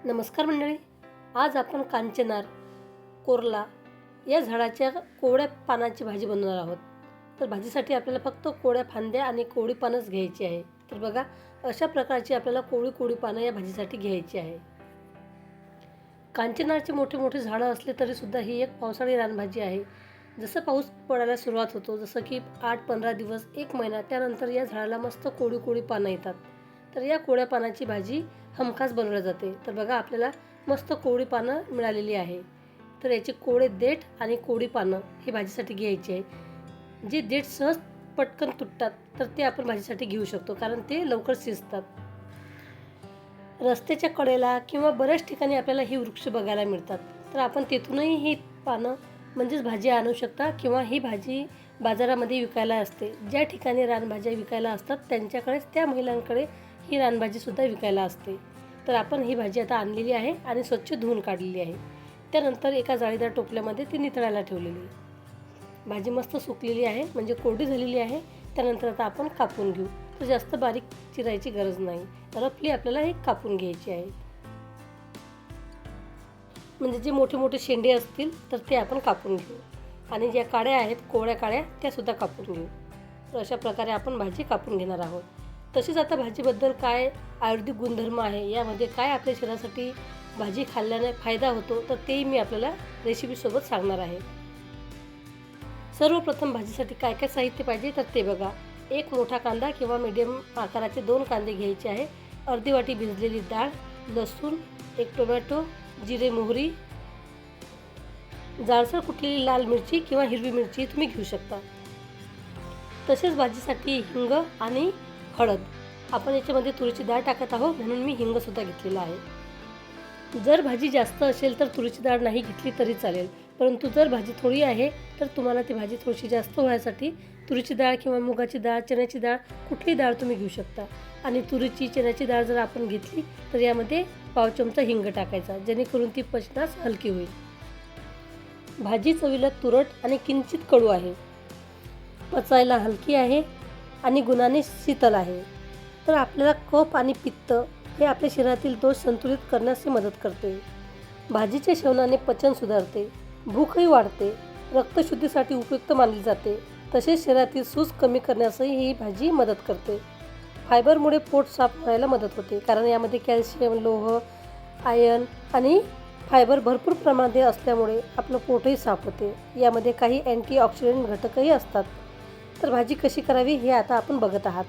नमस्कार मंडळी. आज आपण कांचनार कोरला या झाडाच्या कोवळ्या पानाची भाजी बनवणार आहोत. तर भाजीसाठी आपल्याला फक्त कोवळ्या फांद्या आणि कोवळी पानच घ्यायची आहे. तर बघा, अशा प्रकारची आपल्याला कोवळी पानं या भाजीसाठी घ्यायची आहे. कांचनारचे मोठे मोठे झाडं असले तरी सुद्धा ही एक पावसाळी रानभाजी आहे. जसं पाऊस पडायला सुरुवात होतो, जसं की 8-15 दिवस, 1 महिना, त्यानंतर या झाडाला मस्त कोवळी पानं येतात. तर या कोवळ्या पानाची भाजी हमखास बनवली जाते. तर बघा, आपल्याला मस्त कोवळी पानं मिळालेली आहे. तर याचे कोवळे देठ आणि कोवळी पानं ही भाजीसाठी घ्यायची आहे. जे देठ सहज पटकन तुटतात तर ते आपण भाजीसाठी घेऊ शकतो, कारण ते लवकर शिजतात. रस्त्याच्या कडेला किंवा बऱ्याच ठिकाणी आपल्याला ही वृक्ष बघायला मिळतात. तर आपण तेथूनही ही पानं म्हणजेच भाजी आणू शकता, किंवा ही भाजी बाजारामध्ये विकायला असते. ज्या ठिकाणी रानभाज्या विकायला असतात त्यांच्याकडेच, त्या महिलांकडे ही रानभाजीसुद्धा विकायला असते. तर आपण ही भाजी आता आणलेली आहे आणि स्वच्छ धुवून काढलेली आहे. त्यानंतर एका जाळीदार टोपल्यामध्ये ती नितळायला ठेवलेली आहे. भाजी मस्त सुकलेली आहे, म्हणजे कोरडी झालेली आहे. त्यानंतर आता आपण कापून घेऊ. तर जास्त बारीक चिरायची गरज नाही, रफली आपल्याला हे कापून घ्यायची आहे. म्हणजे जे मोठे मोठे शेंडे असतील तर ते आपण कापून घेऊ, आणि ज्या काड्या आहेत कोवळ्या काड्या त्यासुद्धा कापून घेऊ. तर अशा प्रकारे आपण भाजी कापून घेणार आहोत. तसेच आता भाजीबद्दल काय आयुर्वेदिक गुणधर्म आहे, यामध्ये काय आपल्या शरीरासाठी भाजी खाल्ल्याने फायदा होतो, तर तेही मी आपल्याला रेसिपीसोबत सांगणार आहे. सर्वप्रथम भाजीसाठी काय काय साहित्य पाहिजे तर ते बघा. एक मोठा कांदा किंवा मीडियम आकाराचे 2 कांदे घ्यायचे आहे. अर्धी वाटी भिजलेली डाळ, लसूण, एक टोमॅटो, जिरे, मोहरी, जाडसर कुटलेली लाल मिरची किंवा हिरवी मिरची तुम्ही घेऊ शकता. तसेच भाजीसाठी हिंग आणि हळद. आपण याच्यामध्ये तुरीची डाळ टाकत आहोत, म्हणून मी हिंगसुद्धा घेतलेला आहे. जर भाजी जास्त असेल तर तुरीची डाळ नाही घेतली तरी चालेल, परंतु जर भाजी थोडी आहे तर तुम्हाला ती भाजी थोडीशी जास्त होण्यासाठी तुरीची डाळ किंवा मुगाची डाळ, चण्याची डाळ, कुठली डाळ तुम्ही घेऊ शकता. आणि तुरीची, चण्याची डाळ जर आपण घेतली तर यामध्ये पाव चमचा हिंग टाकायचा, जेणेकरून ती पचनास हलकी होईल. भाजी चवीला तुरट आणि किंचित कडू आहे, पचायला हलकी आहे आणि गुणाने शीतल आहे. तर आपल्याला कफ आणि पित्त हे आपल्या शरीरातील दोष संतुलित करण्यास मदत करते. भाजीच्या सेवनाने पचन सुधारते, भूकही वाढते, रक्तशुद्धीसाठी उपयुक्त मानली जाते. तसेच शरीरातील सूज कमी करण्यासही ही भाजी मदत करते. फायबरमुळे पोट साफ व्हायला मदत होते, कारण यामध्ये कॅल्शियम, लोह, आयर्न आणि फायबर भरपूर प्रमाणात असल्यामुळे आपलं पोटही साफ होते. यामध्ये काही अँटीऑक्सिडंट घटकही असतात. तर भाजी कशी करावी हे आता आपण बघत आहात.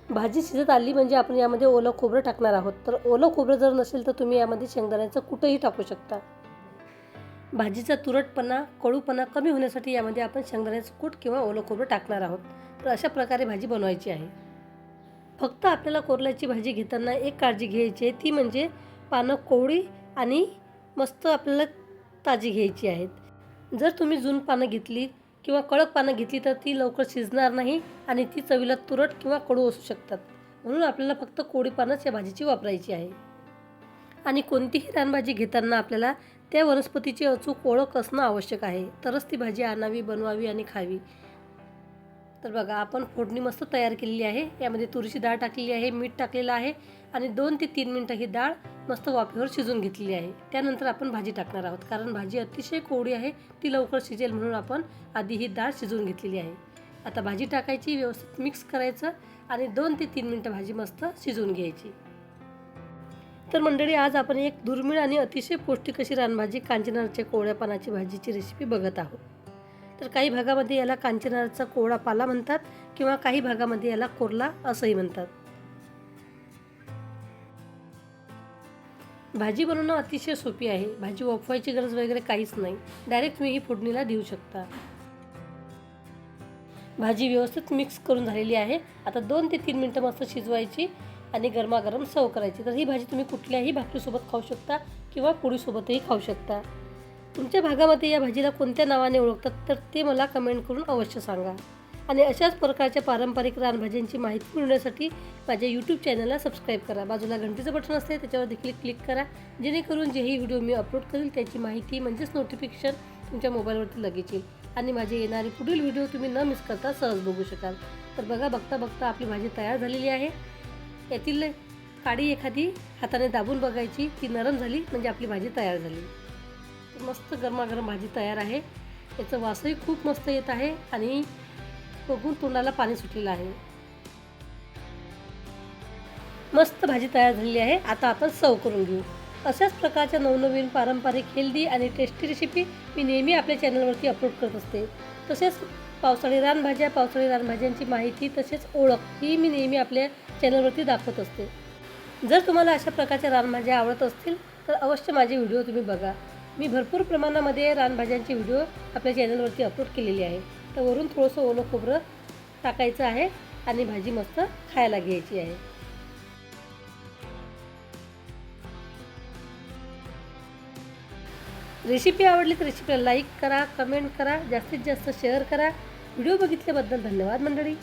भाजी शिजत आली म्हणजे आपण यामध्ये ओलं खोबरं टाकणार आहोत. तर ओलं खोबरं जर नसेल तर तुम्ही यामध्ये शेंगदाण्याचं कूटही टाकू शकता. भाजीचा तुरटपणा, कडूपणा कमी होण्यासाठी यामध्ये आपण शेंगदाण्याचं कूट किंवा ओलं खोबरं टाकणार आहोत. तर अशा प्रकारे भाजी बनवायची आहे. फक्त आपल्याला कोरल्याची भाजी घेताना एक काळजी घ्यायची आहे, ती म्हणजे पानं कोवळी आणि मस्त आपल्याला ताजी घ्यायची आहेत. जर तुम्ही जून पानं घेतली किंवा कडक पानं घेतली तर ती लवकर शिजणार नाही आणि ती चवीला तुरट किंवा कडू असू शकतात. म्हणून आपल्याला फक्त कोवळी पानंच या भाजीची वापरायची आहे. आणि कोणतीही रानभाजी घेताना आपल्याला त्या वनस्पतीची अचूक ओळख असणं आवश्यक आहे, तरच ती भाजी आणावी, बनवावी आणि खावी. तर बघा, आपण फोडणी मस्त तयार केलेली आहे. यामध्ये तुरीची डाळ टाकलेली आहे, मीठ टाकलेलं आहे आणि 2 ते 3 मिनटं ही डाळ मस्त वाफेवर शिजून घेतलेली आहे. त्यानंतर आपण भाजी टाकणार आहोत, कारण भाजी अतिशय कोवळी आहे, ती लवकर शिजेल म्हणून आपण आधी ही डाळ शिजवून घेतलेली आहे. आता भाजी टाकायची, व्यवस्थित मिक्स करायचं आणि 2 ते 3 मिनटं भाजी मस्त शिजवून घ्यायची. तर मंडळी, आज आपण एक दुर्मिळ आणि अतिशय पौष्टिक अशी रानभाजी कांचनारच्या कोवळ्या पानाची भाजीची रेसिपी बघत आहोत. तर काही भागामध्ये याला कांचनारचा कोवळा पाला म्हणतात, किंवा काही भागामध्ये याला कोरला असंही म्हणतात. भाजी बनवणं अतिशय सोपी आहे. भाजी वाफवायची गरज वगैरे काहीच नाही, डायरेक्ट तुम्ही ही फोडणीला देऊ शकता. भाजी व्यवस्थित मिक्स करून झालेली आहे. आता 2 ते 3 मिनटं मस्त शिजवायची आणि गरमागरम सर्व करायची. तर ही भाजी तुम्ही कुठल्याही भाकरीसोबत खाऊ शकता किंवा पोळीसोबतही खाऊ शकता. तुमच्या भागामध्ये या भाजीला कोणत्या नावाने ओळखतात तर ते मला कमेंट करून अवश्य सांगा. आणि अशाच प्रकारच्या पारंपरिक रानभाज्यांची माहिती मिळवण्यासाठी माझ्या यूट्यूब चॅनलला सबस्क्राईब करा. बाजूला घंटीचं बटन असते, त्याच्यावर देखील क्लिक करा, जेणेकरून जेही व्हिडिओ मी अपलोड करेल त्याची माहिती म्हणजेच नोटिफिकेशन तुमच्या मोबाईलवरती लगेच येईल आणि माझे येणारे पुढील व्हिडिओ तुम्ही न मिस करता सहज बघू शकाल. तर बघा, बघता बघता आपली भाजी तयार झालेली आहे. यातील काडी एखादी हाताने दाबून बघायची, ती नरम झाली म्हणजे आपली भाजी तयार झाली. तर मस्त गरमागरम भाजी तयार आहे. याचं वासही खूप मस्त येत आहे आणि बघून तोंडाला पाणी सुटलेलं आहे. मस्त भाजी तयार झालेली आहे. आता आपण सर्व करून घेऊ. अशाच प्रकारच्या नवनवीन पारंपरिक हेल्दी आणि टेस्टी रेसिपी मी नेहमी आपल्या चॅनलवरती अपलोड करत असते. तसेच पावसाळी रानभाज्या, पावसाळी रानभाज्यांची माहिती तसेच ओळख ही मी नेहमी आपल्या चॅनलवरती दाखवत असते. जर तुम्हाला अशा प्रकारच्या रानभाज्या आवडत असतील तर अवश्य माझे व्हिडिओ तुम्ही बघा. मी भरपूर प्रमाणामध्ये रानभाज्यांचे व्हिडिओ आपल्या चॅनलवरती अपलोड केलेले आहे. तर वरून थोडंसं ओलं खोबरं टाकायचं आहे आणि भाजी मस्त खायला घ्यायची आहे. रेसिपी आवडली तर रेसिपीला लाईक करा, कमेंट करा, जास्तीत जास्त शेअर करा. व्हिडिओ बघितल्याबद्दल धन्यवाद मंडळी.